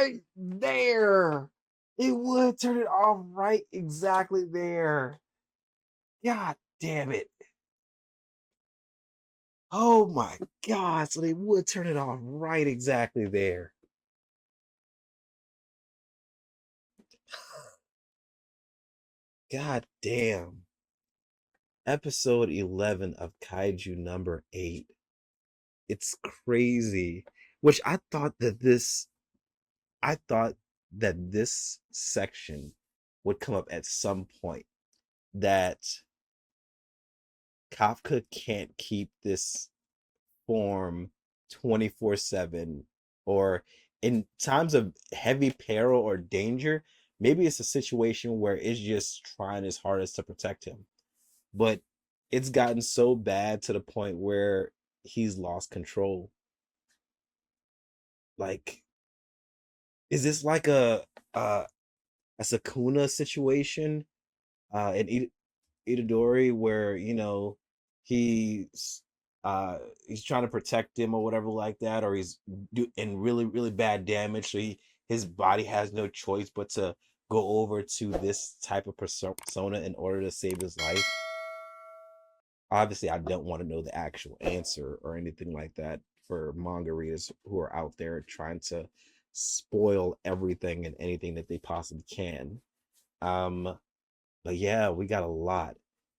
right there. It would turn it off right exactly there. God damn it. Oh my God. So they would turn it off right exactly there. God damn. Episode 11 of Kaiju number 8. It's crazy. Which I thought that this section would come up at some point. That Kafka can't keep this form 24/7, or in times of heavy peril or danger, maybe it's a situation where it's just trying its hardest to protect him. But it's gotten so bad to the point where he's lost control. Like, is this like a Sakuna situation in Itadori, where he's he's trying to protect him or whatever like that, or he's in really really bad damage, so his body has no choice but to go over to this type of persona in order to save his life. Obviously, I don't want to know the actual answer or anything like that for manga readers who are out there trying to spoil everything and anything that they possibly can. Um, but yeah, we got a lot.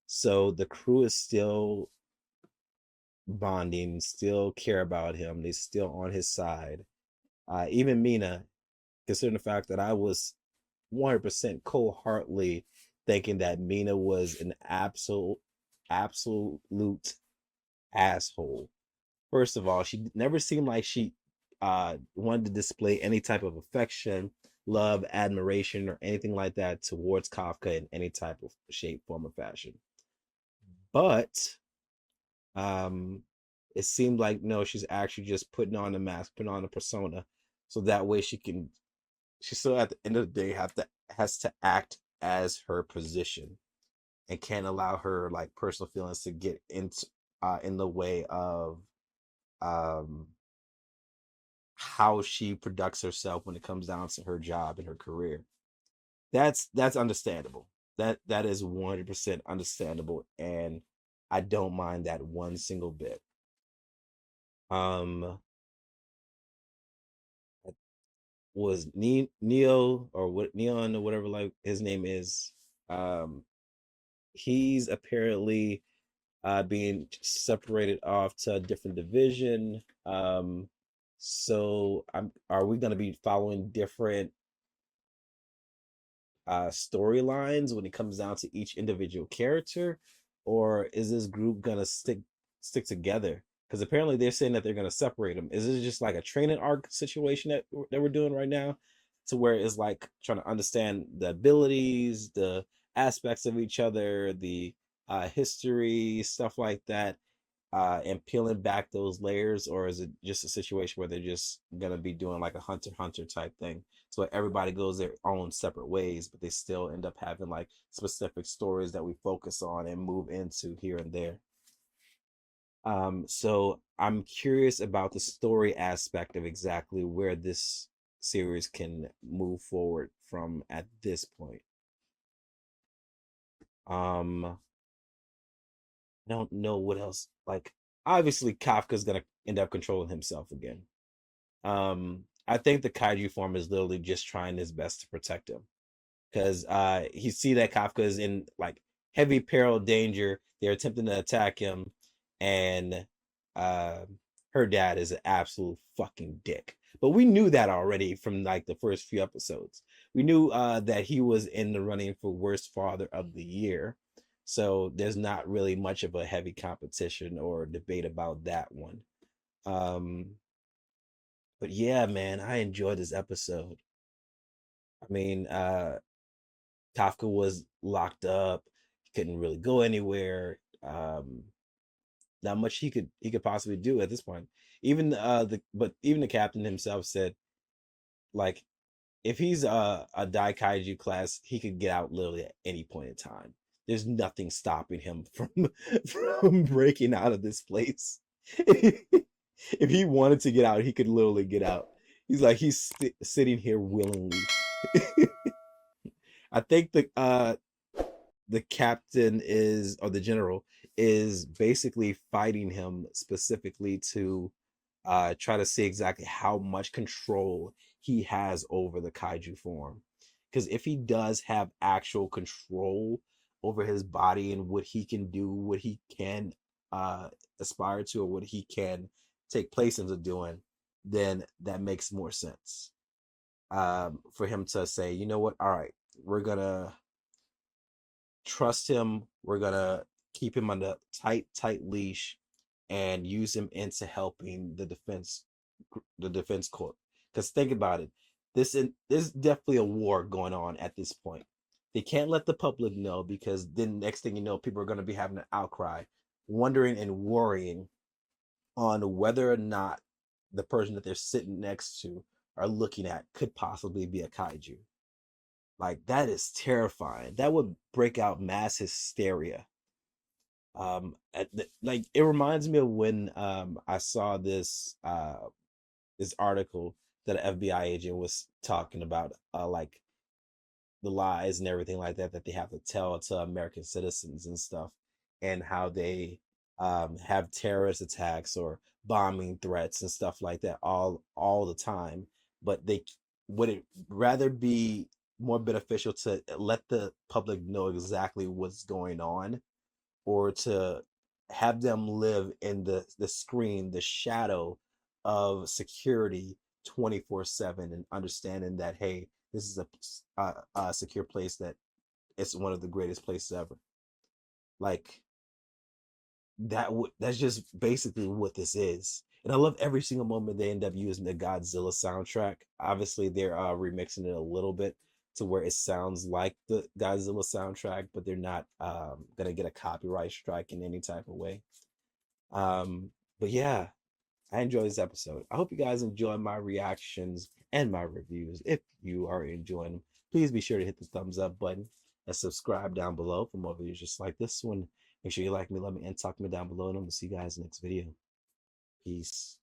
So the crew is still bonding, still care about him. They still on his side. Even Mina, considering the fact that I was 100% cold-heartedly thinking that Mina was an absolute asshole. First of all, she never seemed like she wanted to display any type of affection, love, admiration, or anything like that towards Kafka in any type of shape, form, or fashion. But um, it seemed like no, she's actually just putting on a mask, putting on a persona, so that way she still at the end of the day has to act as her position, and can't allow her like personal feelings to get into in the way of um how she conducts herself when it comes down to her job and her career. That's understandable. That is 100% understandable, and I don't mind that one single bit. Um, was Neo, or what, Neon, or whatever like his name is. Um, he's apparently being separated off to a different division. So are we going to be following different storylines when it comes down to each individual character, or is this group gonna stick together? Because apparently they're saying that they're gonna separate them. Is this just like a training arc situation that we're doing right now, to where it's like trying to understand the abilities, the aspects of each other, the history, stuff like that, and peeling back those layers? Or is it just a situation where they're just gonna be doing like a hunter type thing, so everybody goes their own separate ways, but they still end up having like specific stories that we focus on and move into here and there? So I'm curious about the story aspect of exactly where this series can move forward from at this point. I don't know what else. Like, obviously Kafka's gonna end up controlling himself again. I think the kaiju form is literally just trying his best to protect him, because he see that Kafka is in like heavy peril, danger. They're attempting to attack him, and uh, her dad is an absolute fucking dick. But we knew that already from like the first few episodes. We knew that he was in the running for worst father of the year. So there's not really much of a heavy competition or debate about that one. Um, but yeah, man, I enjoyed this episode. I mean, Kafka was locked up. He couldn't really go anywhere. Not much he could possibly do at this point. Even even the captain himself said, like, if he's a Daikaiju class, he could get out literally at any point in time. There's nothing stopping him from from breaking out of this place. If he wanted to get out, he could literally get out. He's like sitting here willingly. I think the captain is, or the general is basically fighting him specifically to try to see exactly how much control he has over the kaiju form. Because if he does have actual control over his body and what he can do, what he can uh, aspire to, or what he can take place into doing, then that makes more sense. For him to say, you know what, all right, we're gonna trust him. We're gonna keep him on a tight leash, and use him into helping the defense corps. Because think about it, there's definitely a war going on at this point. They can't let the public know, because then next thing you know, people are going to be having an outcry, wondering and worrying on whether or not the person that they're sitting next to are looking at could possibly be a kaiju. Like, that is terrifying. That would break out mass hysteria. Like, it reminds me of when I saw this article that an FBI agent was talking about, like the lies and everything like that that they have to tell to American citizens and stuff, and how they have terrorist attacks or bombing threats and stuff like that all the time. But they would it rather be more beneficial to let the public know exactly what's going on, or to have them live in the screen, the shadow of security 24/7, and understanding that, hey, this is a secure place, that it's one of the greatest places ever. Like, that's just basically what this is. And I love every single moment they end up using the Godzilla soundtrack. Obviously, they're remixing it a little bit to where it sounds like the Godzilla soundtrack, but they're not gonna get a copyright strike in any type of way. Um, but yeah, I enjoyed this episode. I hope you guys enjoy my reactions and my reviews. If you are enjoying them, please be sure to hit the thumbs up button and subscribe down below for more videos just like this one. Make sure you like me, love me, and talk me down below, and I'm gonna see you guys next video. Peace.